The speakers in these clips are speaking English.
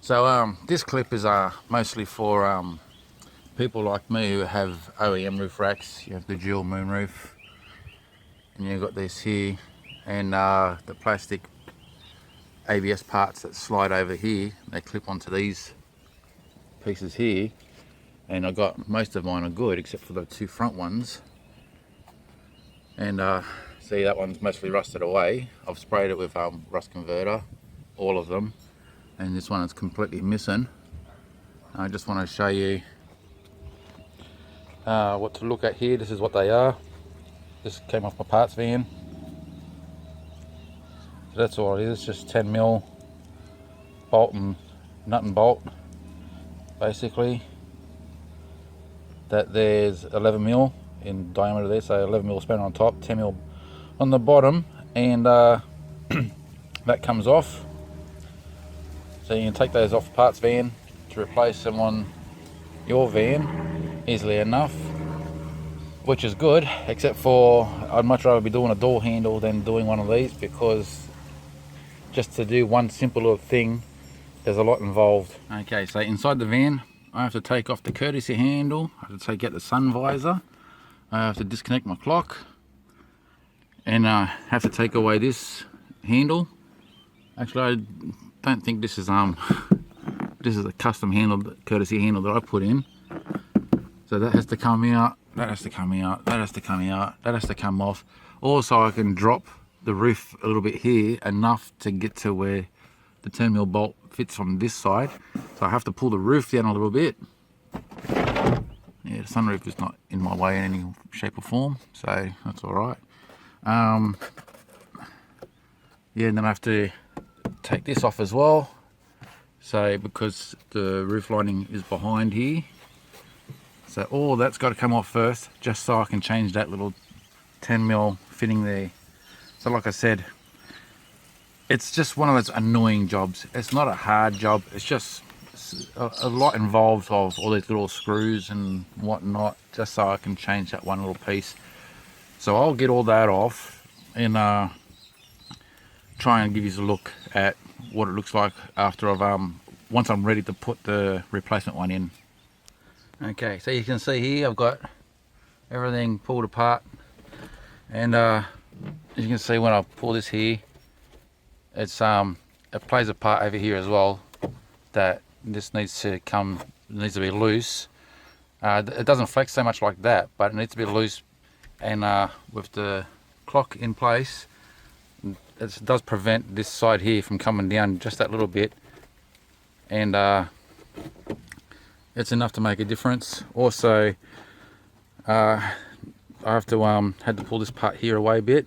So this clip is mostly for people like me who have OEM roof racks. You have the dual moon roof, and you've got this here, and the plastic ABS parts that slide over here, they clip onto these pieces here, and I got most of mine are good except for the two front ones. And see, that one's mostly rusted away. I've sprayed it with rust converter, all of them, and this one is completely missing. I just want to show you what to look at here. This is what they are. This came off my parts van. So that's all it is, just 10mm bolt and nut and bolt basically. That there's 11mm in diameter there, so 11mm spanner on top, 10mm on the bottom, and that comes off. So you can take those off the parts van to replace them on your van easily enough, which is good, except for I'd much rather be doing a door handle than doing one of these, because just to do one simple little thing, there's a lot involved. Okay, so inside the van, I have to take off the courtesy handle, I have to take out the sun visor, I have to disconnect my clock, and I have to take away this handle. Actually, I don't think this is this is a custom handle, courtesy handle that I put in. So that has to come out, that has to come out, that has to come out, that has to come off. Also, I can drop the roof a little bit here, enough to get to where the 10mm bolt fits from this side. So I have to pull the roof down a little bit. Yeah, the sunroof is not in my way in any shape or form, so that's all right. Yeah, and then I have to take this off as well. So because the roof lining is behind here, so all that's got to come off first, just so I can change that little 10mm fitting there. So like I said, it's just one of those annoying jobs. It's not a hard job, it's just a lot involved of all these little screws and whatnot, just so I can change that one little piece. So I'll get all that off and try and give you a look at what it looks like after I've once I'm ready to put the replacement one in. Okay, so you can see here I've got everything pulled apart, and as you can see when I pull this here, it's it plays a part over here as well, that this needs to be loose. It doesn't flex so much like that, but it needs to be loose, and with the clock in place, it does prevent this side here from coming down just that little bit, and it's enough to make a difference. Also, I have to had to pull this part here away a bit.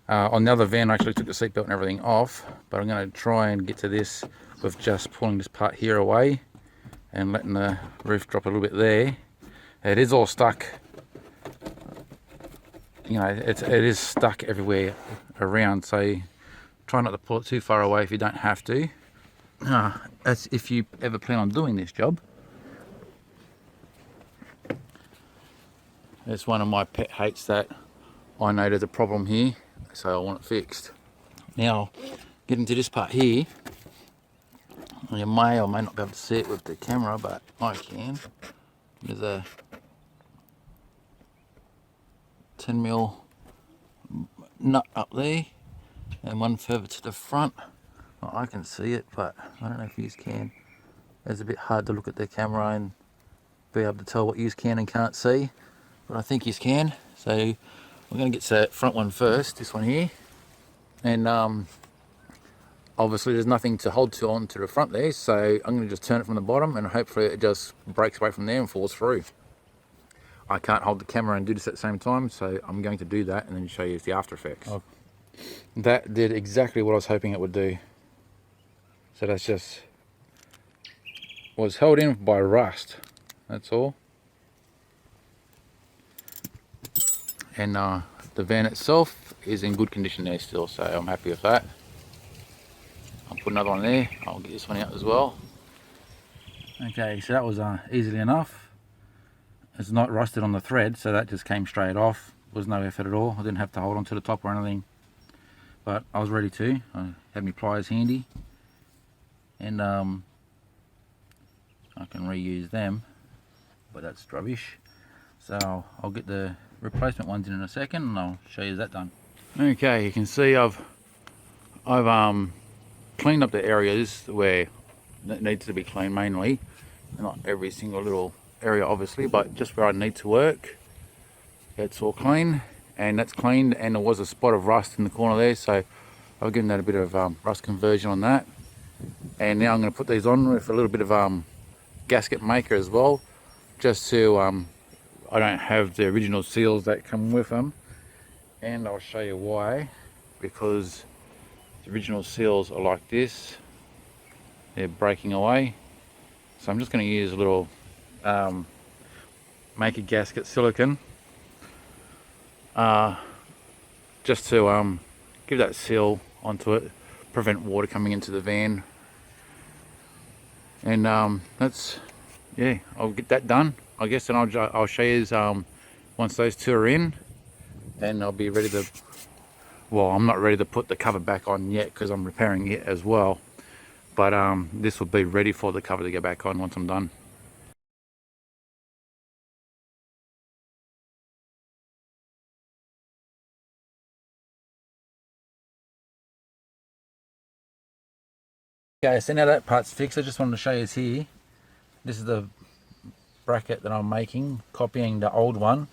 On the other van I actually took the seatbelt and everything off, but I'm going to try and get to this with just pulling this part here away and letting the roof drop a little bit there. It is all stuck, you know, it is stuck everywhere around, so try not to pull it too far away if you don't have to. That's if you ever plan on doing this job. It's one of my pet hates that I know there's a problem here, so I want it fixed. Now, getting to this part here, you may or may not be able to see it with the camera, but I can. There's a 10mm nut up there, and one further to the front. Well, I can see it, but I don't know if you can. It's a bit hard to look at the camera and be able to tell what you can and can't see, but I think you can. So we're going to get to that front one first, this one here, and obviously there's nothing to hold to on to the front there, so I'm going to just turn it from the bottom and hopefully it just breaks away from there and falls through. I can't hold the camera and do this at the same time, so I'm going to do that and then show you the after effects. Oh. That did exactly what I was hoping it would do. So that's just was held in by rust, that's all. And the van itself is in good condition there still, so I'm happy with that. I'll put another one there, I'll get this one out as well. Okay, so that was easily enough. It's not rusted on the thread, so that just came straight off. Was no effort at all. I didn't have to hold on to the top or anything, but I was ready to. I had my pliers handy, and I can reuse them, but that's rubbish. So I'll get the replacement ones in a second and I'll show you that done. Okay, you can see I've cleaned up the areas where it needs to be cleaned mainly. Not every single little area obviously, but just where I need to work. It's all clean, and that's cleaned, and there was a spot of rust in the corner there, so I've given that a bit of rust conversion on that. And now I'm going to put these on with a little bit of gasket maker as well, just to I don't have the original seals that come with them, and I'll show you why. Because the original seals are like this, they're breaking away. So I'm just going to use a little maker gasket silicone just to give that seal onto it, prevent water coming into the van. And that's, yeah, I'll get that done, I guess, and I'll show you once those two are in, and I'll be ready to, well, I'm not ready to put the cover back on yet because I'm repairing it as well, but this will be ready for the cover to go back on once I'm done. Okay, so now that part's fixed, I just wanted to show you here. This is the bracket that I'm making, copying the old one.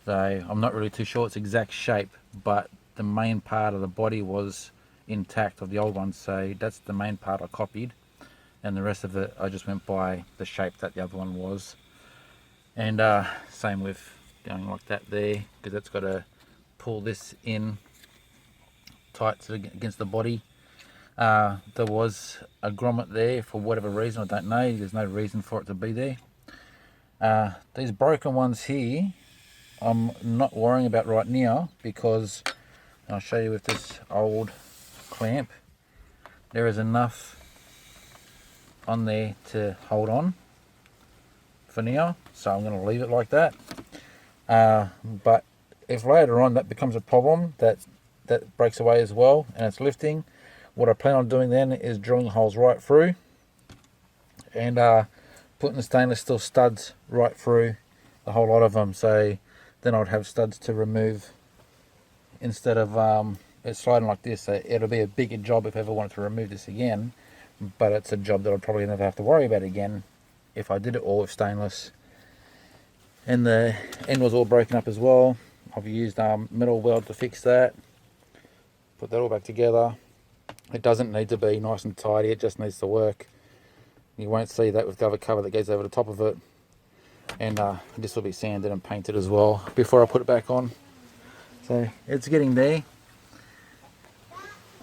So I'm not really too sure its exact shape, but the main part of the body was intact of the old one, so that's the main part I copied, and the rest of it I just went by the shape that the other one was. And same with going like that there, because that's got to pull this in tight against the body. There was a grommet there for whatever reason, I don't know, there's no reason for it to be there. These broken ones here I'm not worrying about right now, because I'll show you with this old clamp, there is enough on there to hold on for now, so I'm going to leave it like that. But if later on that becomes a problem, that breaks away as well and it's lifting, what I plan on doing then is drilling holes right through and putting the stainless steel studs right through the whole lot of them, so then I'd have studs to remove instead of it sliding like this. So it'll be a bigger job if I ever wanted to remove this again, but it's a job that I'll probably never have to worry about again if I did it all with stainless. And the end was all broken up as well. I've used metal weld to fix that, put that all back together. It doesn't need to be nice and tidy, it just needs to work. You won't see that with the other cover that goes over the top of it. And this will be sanded and painted as well before I put it back on. So it's getting there,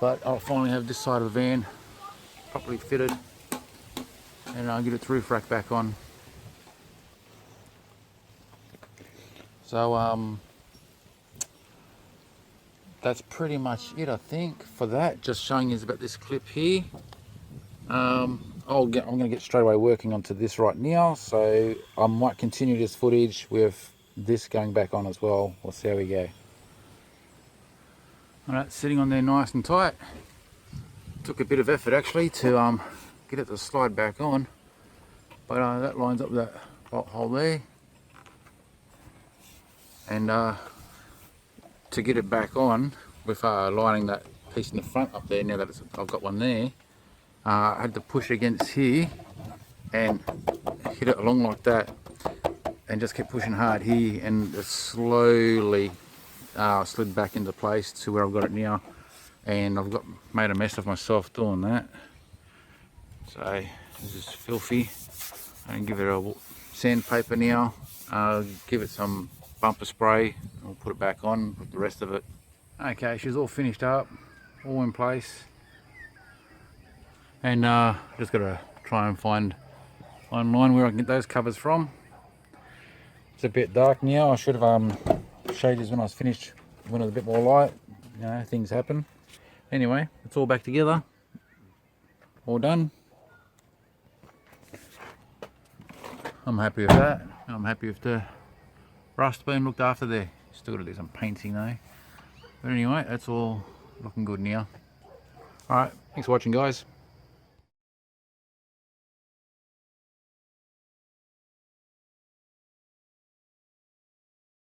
but I'll finally have this side of the van properly fitted, and I'll get its roof rack back on. So that's pretty much it, I think, for that. Just showing you about this clip here. I'm going to get straight away working onto this right now, so I might continue this footage with this going back on as well. We'll see how we go. Alright, sitting on there nice and tight. Took a bit of effort actually to get it to slide back on, but that lines up that bolt hole there, and to get it back on with lining that piece in the front up there, now that I've got one there, I had to push against here and hit it along like that and just keep pushing hard here, and it slowly slid back into place to where I've got it now. And I've made a mess of myself doing that, so this is filthy. I can give it a sandpaper now, give it some bumper spray, and we'll put it back on with the rest of it. Okay, she's all finished up, all in place, and just got to try and find online where I can get those covers from. It's a bit dark now. I should have showed you when I was finished, when it was a bit more light. You know, things happen. Anyway, it's all back together, all done. I'm happy with that. I'm happy with the rust being looked after there. Still got to do some painting though. But anyway, that's all looking good now. Alright, thanks for watching guys.